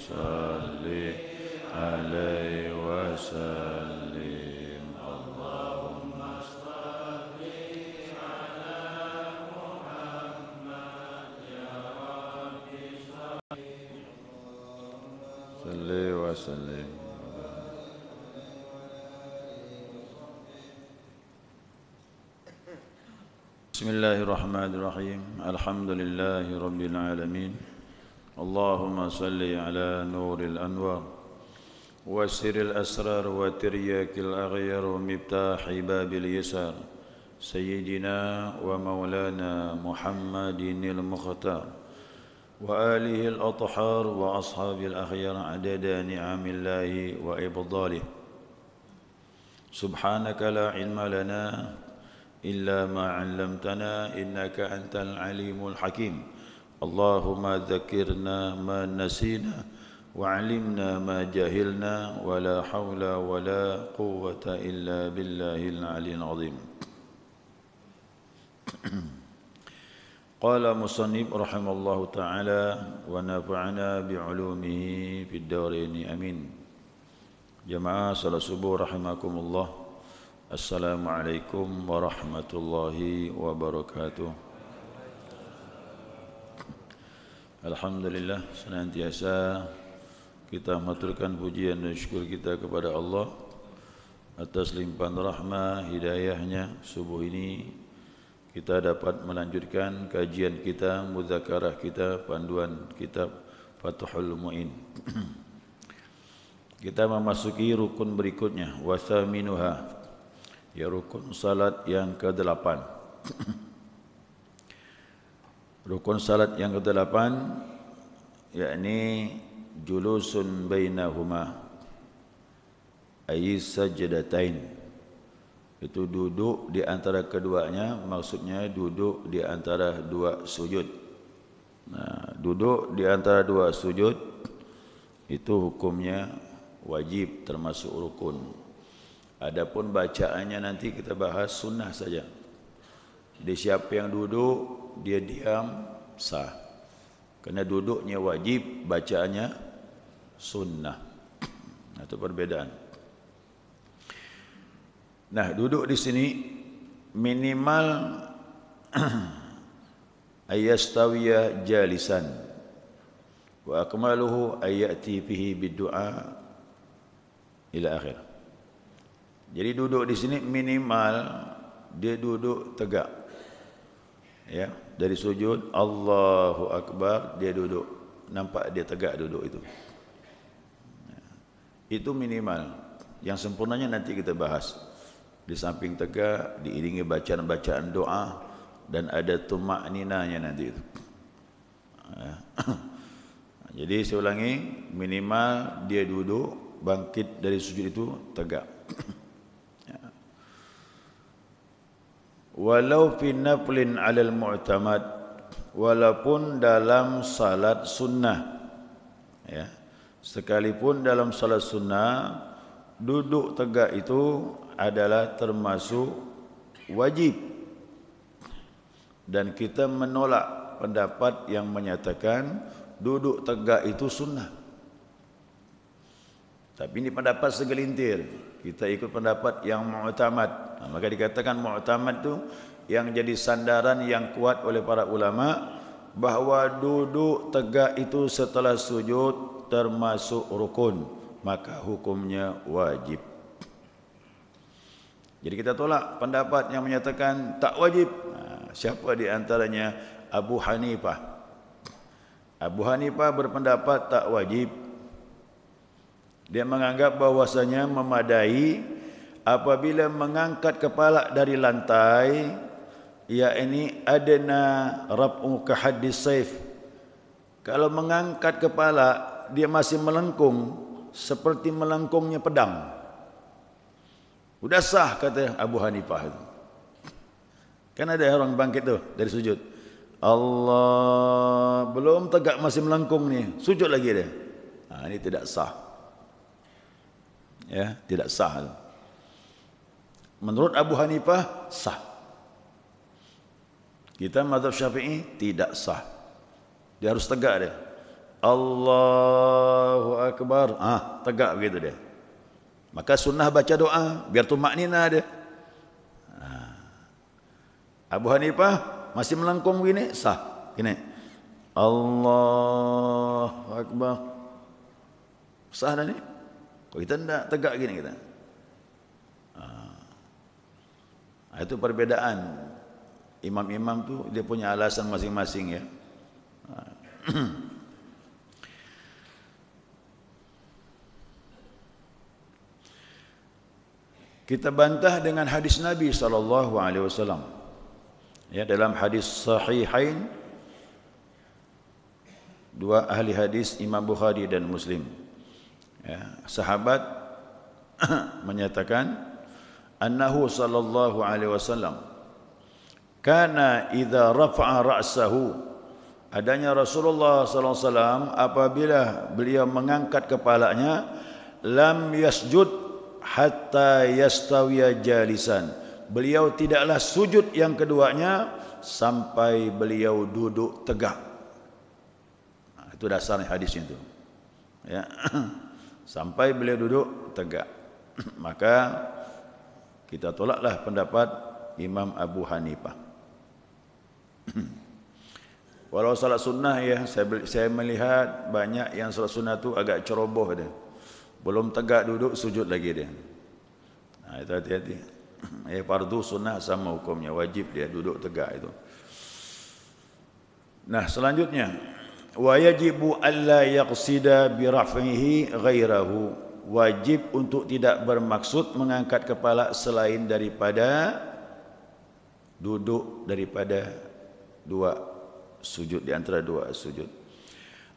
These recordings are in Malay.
salli alaihi wasallim. Allahumma salli wa sallim. Bismillahirrahmanirrahim. Alhamdulillahi rabbil alamin. Allahumma salli ala nuril anwar wa sirril asrar wa tiryakil aghyar wa miftahi babil yasar sayyidina wa maulana Muhammadinil mukhtar wa alihi al-athhar wa ashabil akhyar adada ni'amillahi wa ibdalih. Subhanaka la ilma lana illa ma 'allamtana innaka antal alimul hakim. Allahumma dzakirna ma nasina wa 'allimna ma jahilna wa la haula wa la quwwata illa billahil 'aliyyil 'azim. Qala musannif rahimallahu ta'ala wa nafa'ana bi'ulumihi fid dharain amin. Jamaah salat subuh rahimakumullah. Assalamualaikum warahmatullahi wabarakatuh. Alhamdulillah, senantiasa kita maturkan pujian dan syukur kita kepada Allah atas limpahan rahmah hidayahnya. Subuh ini kita dapat melanjutkan kajian kita, mudzakarah kita, panduan kitab Fathul Mu'in. Kita memasuki rukun berikutnya, wasaminuha, ya rukun salat yang ke-8. Rukun salat yang ke-8 yakni julusun bainahuma ay sajdatain. Itu duduk di antara keduanya, maksudnya duduk di antara dua sujud. Nah, duduk di antara dua sujud itu hukumnya wajib, termasuk rukun. Adapun bacaannya nanti kita bahas sunnah saja. Di siapa yang duduk dia diam sah. Kerana duduknya wajib, bacaannya sunnah. Itu perbedaan. Nah, duduk di sini minimal ayastawiya jalisan wa akmaluhu ayati fihi biddu'a ila akhir. Jadi duduk di sini minimal dia duduk tegak. Ya, dari sujud Allahu Akbar dia duduk, nampak dia tegak duduk itu. Itu minimal. Yang sempurnanya nanti kita bahas. Di samping tegak diiringi bacaan-bacaan doa dan ada tumakninanya nanti itu. Jadi saya ulangi, minimal dia duduk, bangkit dari sujud itu tegak. Walau fi naflin 'alal mu'tamad, walaupun dalam salat sunnah, ya, sekalipun dalam salat sunnah duduk tegak itu adalah termasuk wajib, dan kita menolak pendapat yang menyatakan duduk tegak itu sunnah. Tapi ini pendapat segelintir, kita ikut pendapat yang mu'tamad. Maka dikatakan mu'tamad itu yang jadi sandaran yang kuat oleh para ulama, bahawa duduk tegak itu setelah sujud termasuk rukun, maka hukumnya wajib. Jadi kita tolak pendapat yang menyatakan tak wajib. Siapa di antaranya? Abu Hanifah. Abu Hanifah berpendapat tak wajib. Dia menganggap bahwasanya memadai apabila mengangkat kepala dari lantai, yakni adna rab'u ka haddis saif. Kalau mengangkat kepala dia masih melengkung seperti melengkungnya pedang, sudah sah, kata Abu Hanifah itu. Kan ada orang bangkit tu dari sujud, Allah, belum tegak masih melengkung ni, sujud lagi dia. Ini tidak sah. Ya, tidak sah. Menurut Abu Hanifah sah. Kita mazhab Syafi'i tidak sah. Dia harus tegak dia. Allahu Akbar. Tegak begitu dia. Maka sunnah baca doa biar tumaknina dia. Abu Hanifah masih melengkung begini, sah. Gini. Allahu Akbar. Sah dah ni. Kalau kita tidak tegak gini kita. Itu perbedaan. Imam-imam tu dia punya alasan masing-masing ya. Kita bantah dengan hadis Nabi SAW. Ya, dalam hadis sahihain, dua ahli hadis Imam Bukhari dan Muslim. Ya, sahabat menyatakan annahu sallallahu alaihi wasallam kana idza rafa'a ra'sahu, adanya Rasulullah sallallahu alaihi wasallam apabila beliau mengangkat kepalanya, lam yasjud hatta yastawiya jalisan, beliau tidaklah sujud yang keduanya sampai beliau duduk tegak. Itu dasarnya hadis itu ya. Sampai beliau duduk tegak. Maka kita tolaklah pendapat Imam Abu Hanifah. Walau salat sunnah ya, saya melihat banyak yang salat sunnah tu agak ceroboh dia. Belum tegak duduk sujud lagi dia. Itu hati-hati. Fardu sunnah sama hukumnya, wajib dia duduk tegak itu. Nah, selanjutnya wa yajibu alla yaqsida bi raf'ihi ghairahu, wajib untuk tidak bermaksud mengangkat kepala selain daripada duduk daripada dua sujud, di antara dua sujud.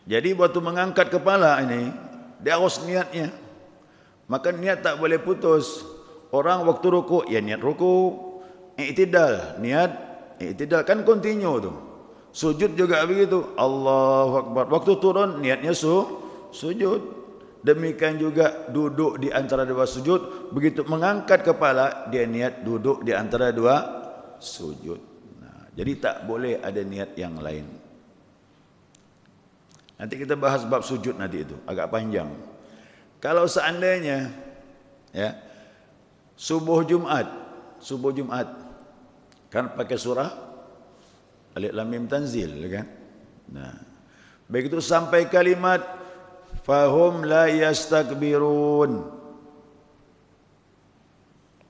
Jadi waktu mengangkat kepala ini dia harus niatnya. Maka niat tak boleh putus. Orang waktu rukuk ya niat rukuk, i'tidal niat i'tidal, kan continue tu. Sujud juga begitu, Allahu Akbar. Waktu turun niatnya sujud. Demikian juga duduk di antara dua sujud. Begitu mengangkat kepala, dia niat duduk di antara dua sujud. Nah, jadi tak boleh ada niat yang lain. Nanti kita bahas bab sujud nanti itu, agak panjang. Kalau seandainya ya, subuh Jumat kan pakai surah Alif Lam Mim Tanzil kan. Nah, begitu sampai kalimat fahum la yastakbirun,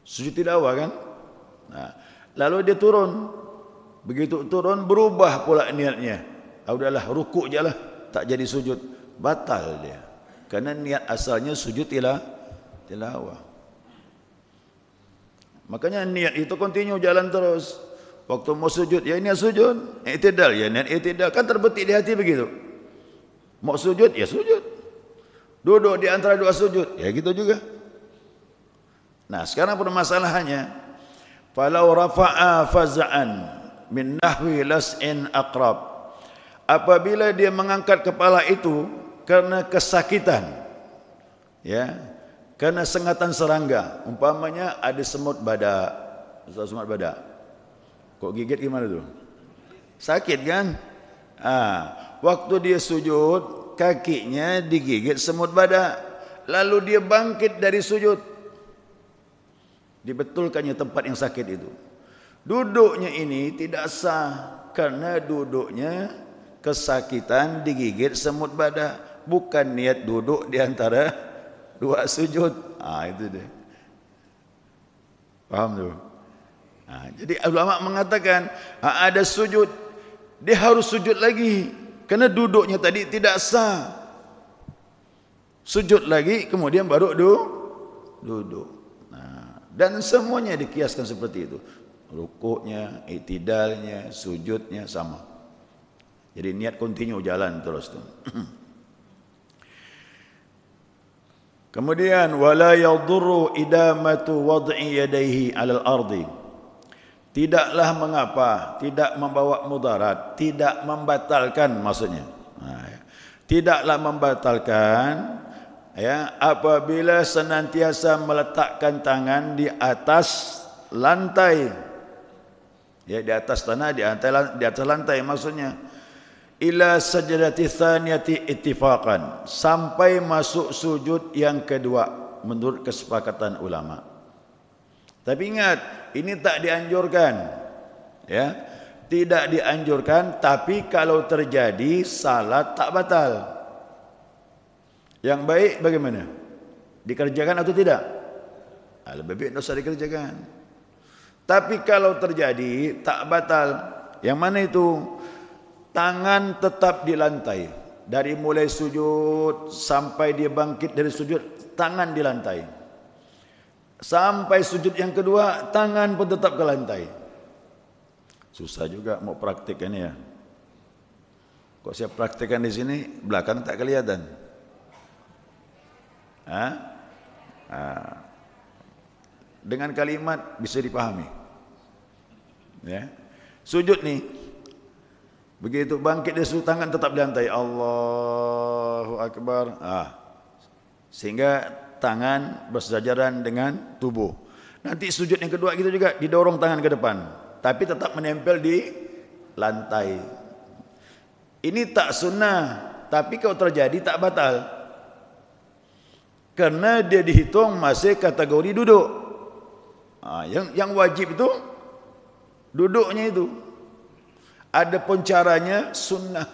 sujud tilawah kan. Nah, lalu dia turun. Begitu turun berubah pula niatnya. Udahlah rukuk je lah, tak jadi sujud. Batal dia. Karena niat asalnya sujud tilawah. Makanya niat itu continue jalan terus. Waktu mau sujud, ya niat sujud. I'tidal, ya niat i'tidal. Kan terbetik di hati begitu. Mau sujud, ya sujud. Duduk di antara dua sujud, ya gitu juga. Nah, sekarang permasalahannya, falau rafa'a faza'an min nahwi las'in aqrab. Apabila dia mengangkat kepala itu karena kesakitan, ya, karena sengatan serangga, umpamanya ada semut badak, kok gigit gimana tu? Sakit kan? Waktu dia sujud, kakinya digigit semut badak. Lalu dia bangkit dari sujud. Dibetulkannya tempat yang sakit itu. Duduknya ini tidak sah karena duduknya kesakitan digigit semut badak. Bukan niat duduk di antara dua sujud. Itu dia. Faham tu? Jadi ulama mengatakan ada sujud, dia harus sujud lagi karena duduknya tadi tidak sah. Sujud lagi kemudian baru duduk. Dan semuanya dikiaskan seperti itu. Rukuknya, i'tidalnya, sujudnya sama. Jadi niat continue jalan terus tu. Kemudian wala yadurru idamatu wad'i yadayhi 'alal ardi. Tidaklah mengapa, tidak membawa mudarat, tidak membatalkan maksudnya. Tidaklah membatalkan ya apabila senantiasa meletakkan tangan di atas lantai. Ya, di atas tanah, di atas lantai maksudnya. ila sajdati tsaniyati ittifaqan, sampai masuk sujud yang kedua menurut kesepakatan ulama. Tapi ingat, ini tak dianjurkan, ya, tidak dianjurkan. Tapi kalau terjadi, salat tak batal. Yang baik bagaimana? Dikerjakan atau tidak? Lebih baik tidak usah dikerjakan. Tapi kalau terjadi tak batal, yang mana itu? Tangan tetap di lantai. Dari mulai sujud sampai dia bangkit dari sujud, tangan di lantai. Sampai sujud yang kedua, tangan pun tetap ke lantai. Susah juga mau praktikkan ya. Kok saya praktikkan di sini, belakang tak kelihatan. Dengan kalimat bisa dipahami. Ya. Sujud nih, begitu bangkit dari sujud, tangan tetap di lantai. Allahu Akbar. Sehingga tangan bersejajaran dengan tubuh. Nanti sujud yang kedua gitu juga, didorong tangan ke depan, tapi tetap menempel di lantai. Ini tak sunnah, tapi kalau terjadi tak batal, karena dia dihitung masih kategori duduk. Yang wajib itu duduknya itu. Adapun caranya sunnah.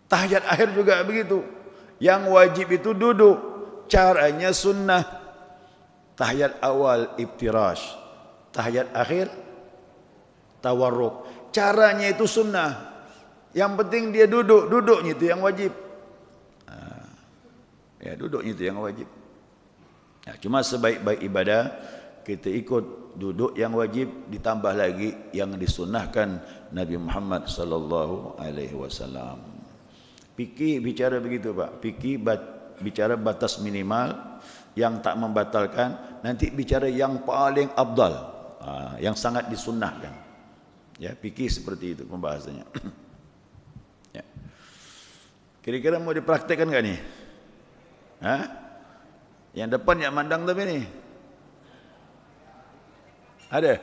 Tahiyat akhir juga begitu. Yang wajib itu duduk, caranya sunnah. Tahiyat awal iftirash, tahiyat akhir tawarruk. Caranya itu sunnah. Yang penting dia duduk, duduknya itu yang wajib. Ya, duduknya itu yang wajib. Cuma sebaik-baik ibadah kita ikut duduk yang wajib, ditambah lagi yang disunnahkan Nabi Muhammad sallallahu alaihi wasallam. Fikih bicara begitu, Pak. Fikih bicara batas minimal yang tak membatalkan, nanti bicara yang paling afdal, yang sangat disunnahkan. Ya, fikih seperti itu pembahasannya. Ya. Kira-kira mau dipraktekkan enggak nih? Yang depan yang mandang tapi ni. Ada?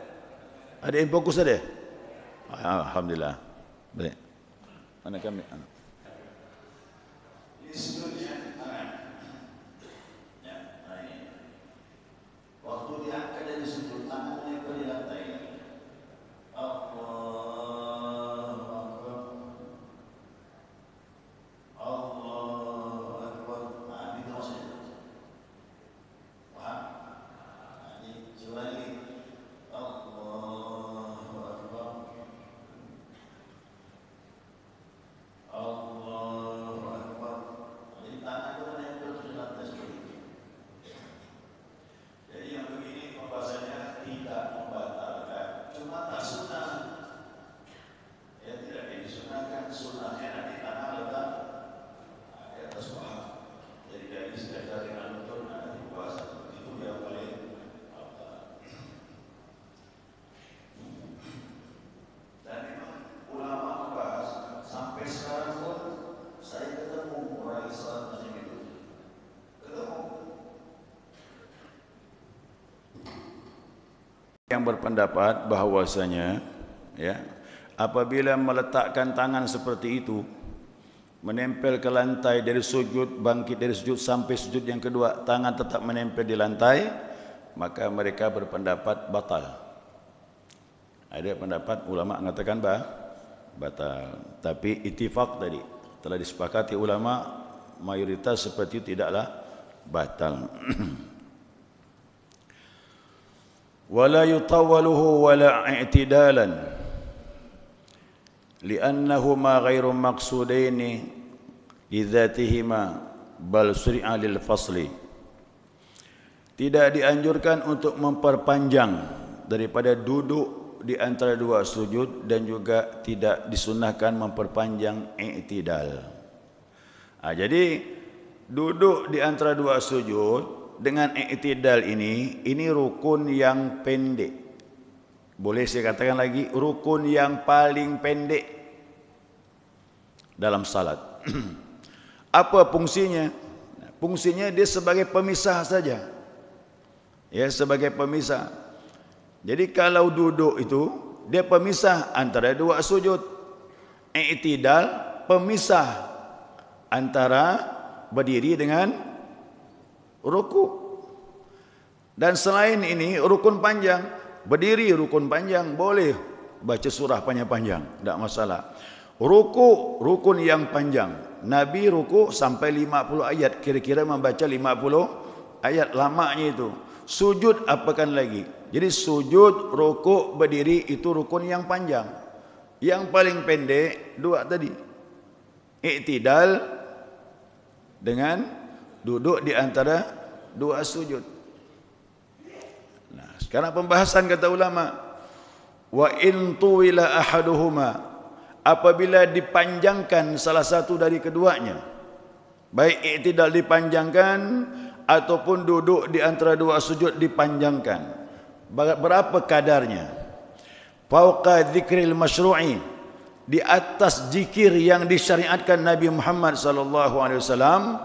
Ada yang fokus ada? Alhamdulillah. Baik. Mana kami? Ini sujudnya tangan. Ya, ini. Waktu diangkat dari sujud, tangannya di lantai. Yang berpendapat bahwasanya, ya, apabila meletakkan tangan seperti itu, menempel ke lantai dari sujud, bangkit dari sujud sampai sujud yang kedua, tangan tetap menempel di lantai, maka mereka berpendapat batal. Ada pendapat ulama mengatakan batal. Tapi ittifaq tadi telah disepakati ulama, mayoritas seperti itu tidaklah batal. ولا يطوله ولا اعتدالا لأنهما غير مقصودين لذاتهما بل شرع للفصل. Tidak dianjurkan untuk memperpanjang daripada duduk di antara dua sujud, dan juga tidak disunnahkan memperpanjang i'tidal. Jadi duduk di antara dua sujud dengan i'tidal ini rukun yang pendek. Boleh saya katakan lagi, rukun yang paling pendek dalam salat. Apa fungsinya? Fungsinya dia sebagai pemisah saja. Ya, sebagai pemisah. Jadi kalau duduk itu dia pemisah antara dua sujud. I'tidal pemisah antara berdiri dengan ruku. Dan selain ini rukun panjang, berdiri rukun panjang, boleh baca surah panjang-panjang, tidak masalah. Ruku rukun yang panjang. Nabi ruku sampai 50 ayat, kira-kira membaca 50 ayat lamanya itu. Sujud apakan lagi. Jadi sujud, ruku, berdiri itu rukun yang panjang. Yang paling pendek dua tadi. I'tidal dengan duduk di antara dua sujud. Nah, sekarang pembahasan kata ulama, wa in tuwila ahaduhuma, apabila dipanjangkan salah satu dari keduanya, baik i'tidal dipanjangkan ataupun duduk di antara dua sujud dipanjangkan. Berapa kadarnya? Fauqa dzikril masyru'i, di atas zikir yang disyariatkan Nabi Muhammad sallallahu alaihi wasallam,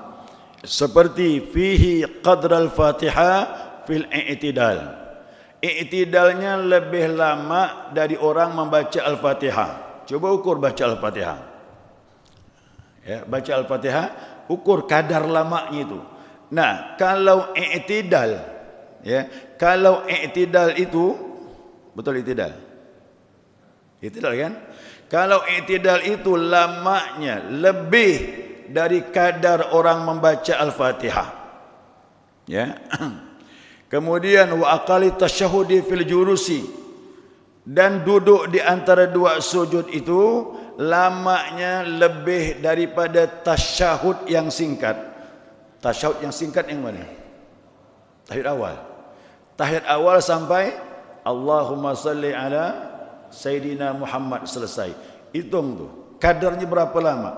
seperti fihi qadral Fatihah fil i'tidal. I'tidalnya lebih lama dari orang membaca Al-Fatihah. Coba ukur baca Al-Fatihah. Ya, baca Al-Fatihah, ukur kadar lamanya itu. Nah, kalau i'tidal, ya, kalau i'tidal itu betul i'tidal. I'tidal kan? Kalau i'tidal itu lamanya lebih dari kadar orang membaca Al-Fatihah. Ya. Kemudian wa aqali tasyahudi fil julusi, dan duduk di antara dua sujud itu lamanya lebih daripada tasyahud yang singkat. Tasyahud yang singkat yang mana? Tahiyat awal. Tahiyat awal sampai Allahumma salli ala Sayyidina Muhammad selesai. Hitung tu. Kadarnya berapa lama?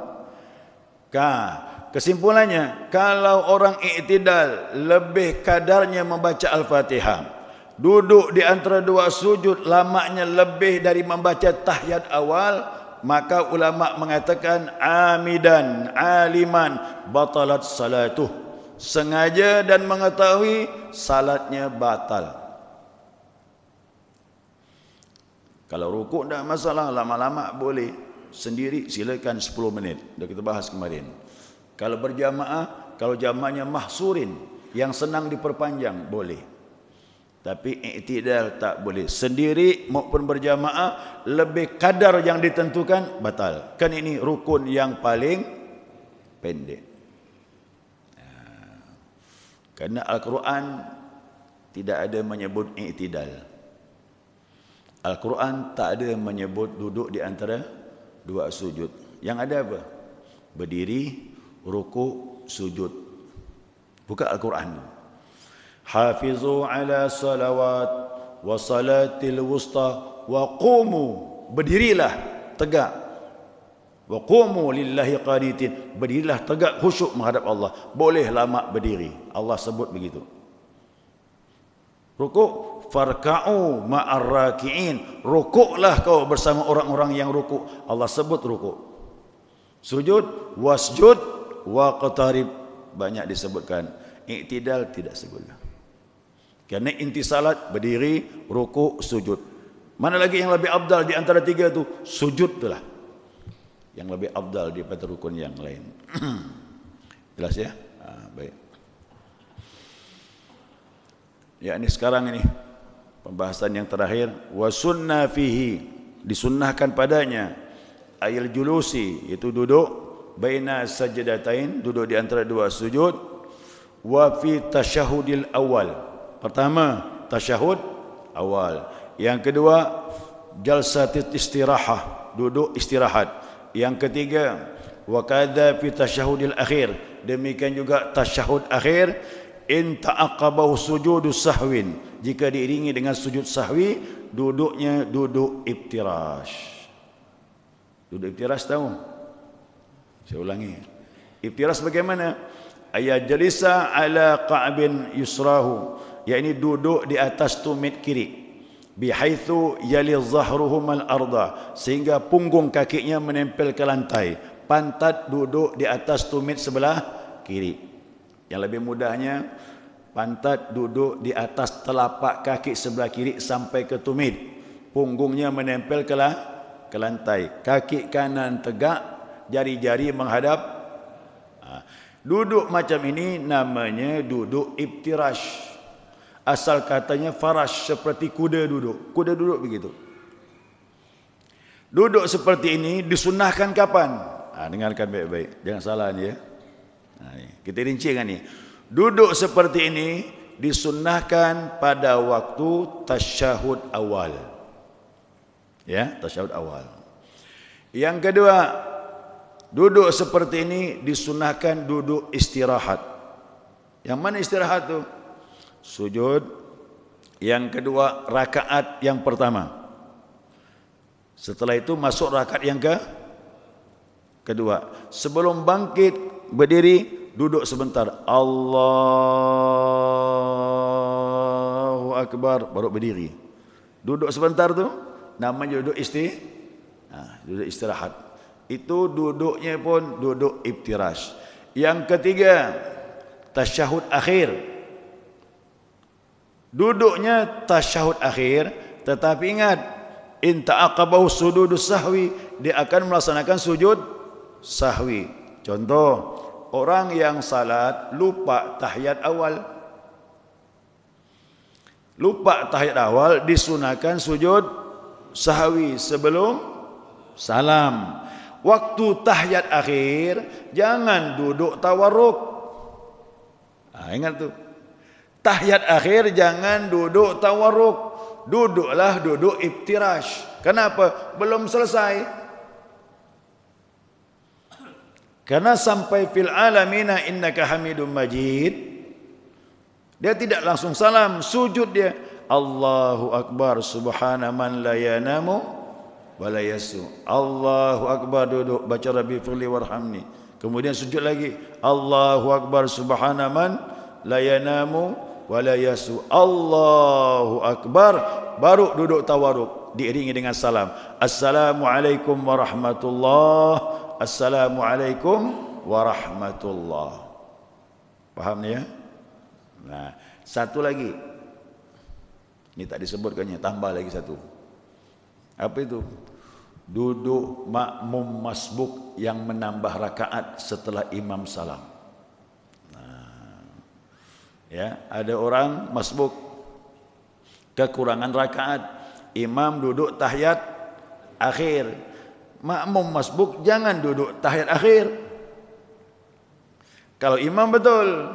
Kesimpulannya, kalau orang i'tidal lebih kadarnya membaca Al-Fatihah, duduk di antara dua sujud lamanya lebih dari membaca tahiyat awal, maka ulama mengatakan amidan aliman batalat salatuh, sengaja dan mengetahui salatnya batal. Kalau rukuk tidak masalah, lama-lama boleh, sendiri silakan 10 menit, dah kita bahas kemarin. Kalau berjamaah, kalau jamaahnya mahsurin, yang senang diperpanjang, boleh. Tapi i'tidal tak boleh. Sendiri maupun berjamaah, lebih kadar yang ditentukan, batal. Kan ini rukun yang paling pendek. Karena Al-Quran tidak ada menyebut i'tidal. Al-Quran tak ada menyebut duduk di antara dua sujud. Yang ada apa? Berdiri, ruku, sujud. Buka Al-Quran. Hafizu ala salawat wa salatil wusta wa qumu, berdirilah tegak. Wa qumu lillahi qanitin, berdirilah tegak khusyuk menghadap Allah. Boleh lama berdiri, Allah sebut begitu. Ruku, farka'u ma'ar raki'in, rukuklah kau bersama orang-orang yang ruku. Allah sebut ruku. Sujud, wasjud wa qatarib, banyak disebutkan. I'tidal tidak sebutkan. Kerana inti salat berdiri, ruku, sujud. Mana lagi yang lebih afdal di antara tiga itu? Sujud itulah yang lebih afdal daripada rukun yang lain. Jelas ya? Baik. Ya, ini sekarang ini pembahasan yang terakhir. Wa sunna fihi, disunnahkan padanya, ayil julusi, itu duduk, baina sajdatain, duduk di antara dua sujud, wa fi tasyahudil awal, pertama tasyahud awal, yang kedua jalsatit istirahah, duduk istirahat, yang ketiga wa kadza fi tasyahudil akhir, demikian juga tasyahud akhir, in ta'aqabahu sujudus sahwin, jika diiringi dengan sujud sahwi, duduknya duduk iftirash. Duduk iftirash tahu? Saya ulangi. Iftirash bagaimana? Ayat jalisa ala qa'bin yusrahu, yakni duduk di atas tumit kiri, bihaitsu yali zahruhum al-arda, sehingga punggung kakinya menempel ke lantai, pantat duduk di atas tumit sebelah kiri. Yang lebih mudahnya, pantat duduk di atas telapak kaki sebelah kiri sampai ke tumit. punggungnya menempel ke lantai, kaki kanan tegak, jari-jari menghadap. Duduk macam ini namanya duduk iftirash. Asal katanya farash, seperti kuda duduk. Kuda duduk begitu. Duduk seperti ini disunahkan kapan? Dengarkan baik-baik, jangan salah ni ya. Kita rincikan ni. Duduk seperti ini disunnahkan pada waktu tasyahud awal. Ya, tasyahud awal. Yang kedua, duduk seperti ini disunnahkan duduk istirahat. Yang mana istirahat tu? Sujud. Yang kedua, rakaat yang pertama. Setelah itu masuk rakaat yang kedua. Sebelum bangkit berdiri, duduk sebentar. Allahu Akbar, baru berdiri. Duduk sebentar tu namanya duduk duduk istirahat. Itu duduknya pun duduk iftirash. Yang ketiga, tasyahud akhir. Duduknya tasyahud akhir, tetapi ingat, in ta'aqabahu sujudus sahwi, dia akan melaksanakan sujud sahwi. Contoh, orang yang salat lupa tahiyat awal. Lupa tahiyat awal disunahkan sujud sahwi sebelum salam. Waktu tahiyat akhir jangan duduk tawarruk. Ingat tu. Tahiyat akhir jangan duduk tawarruk. Duduklah duduk iftirash. Kenapa? Belum selesai. Karena sampai fil alamina innaka hamidum majid, dia tidak langsung salam, sujud dia. Allahu Akbar, subhana man la yanamu wa la yasu. Allahu Akbar, duduk baca Rabbi firli warhamni. Kemudian sujud lagi. Allahu Akbar, subhana man la yanamu wa la yasu. Allahu Akbar, baru duduk tawaruk, diiringi dengan salam. Assalamualaikum warahmatullahi. Assalamualaikum warahmatullahi. Faham ni ya? Nah, satu lagi. Ini tak disebutkannya, tambah lagi satu. Apa itu? Duduk makmum masbuk yang menambah rakaat setelah imam salam. Ya, ada orang masbuk kekurangan rakaat, imam duduk tahiyat akhir. Makmum masbuk jangan duduk tahiyat akhir. Kalau imam betul,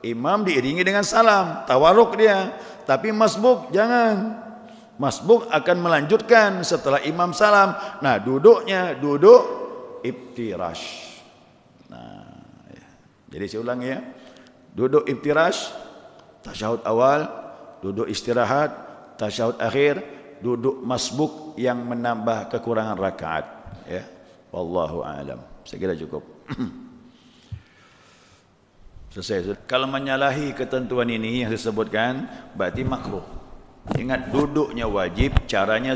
imam diiringi dengan salam, tawaruk dia. Tapi masbuk jangan. Masbuk akan melanjutkan setelah imam salam. Nah, duduknya duduk iftirash. Nah, ya. Jadi saya ulangi ya. Duduk iftirash, tasyahud awal, duduk istirahat, tasyahud akhir, duduk masbuk yang menambah kekurangan rakaat. Ya, wallahu a'lam. Saya kira cukup. Selesai. Kalau menyalahi ketentuan ini yang saya sebutkan, berarti makruh. Ingat, duduknya wajib, caranya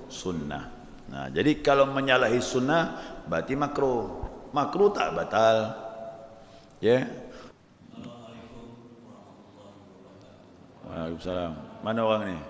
sunnah. Nah, jadi kalau menyalahi sunnah, berarti makruh. Makruh tak batal. Ya. Waalaikumsalam. Mana orang ni?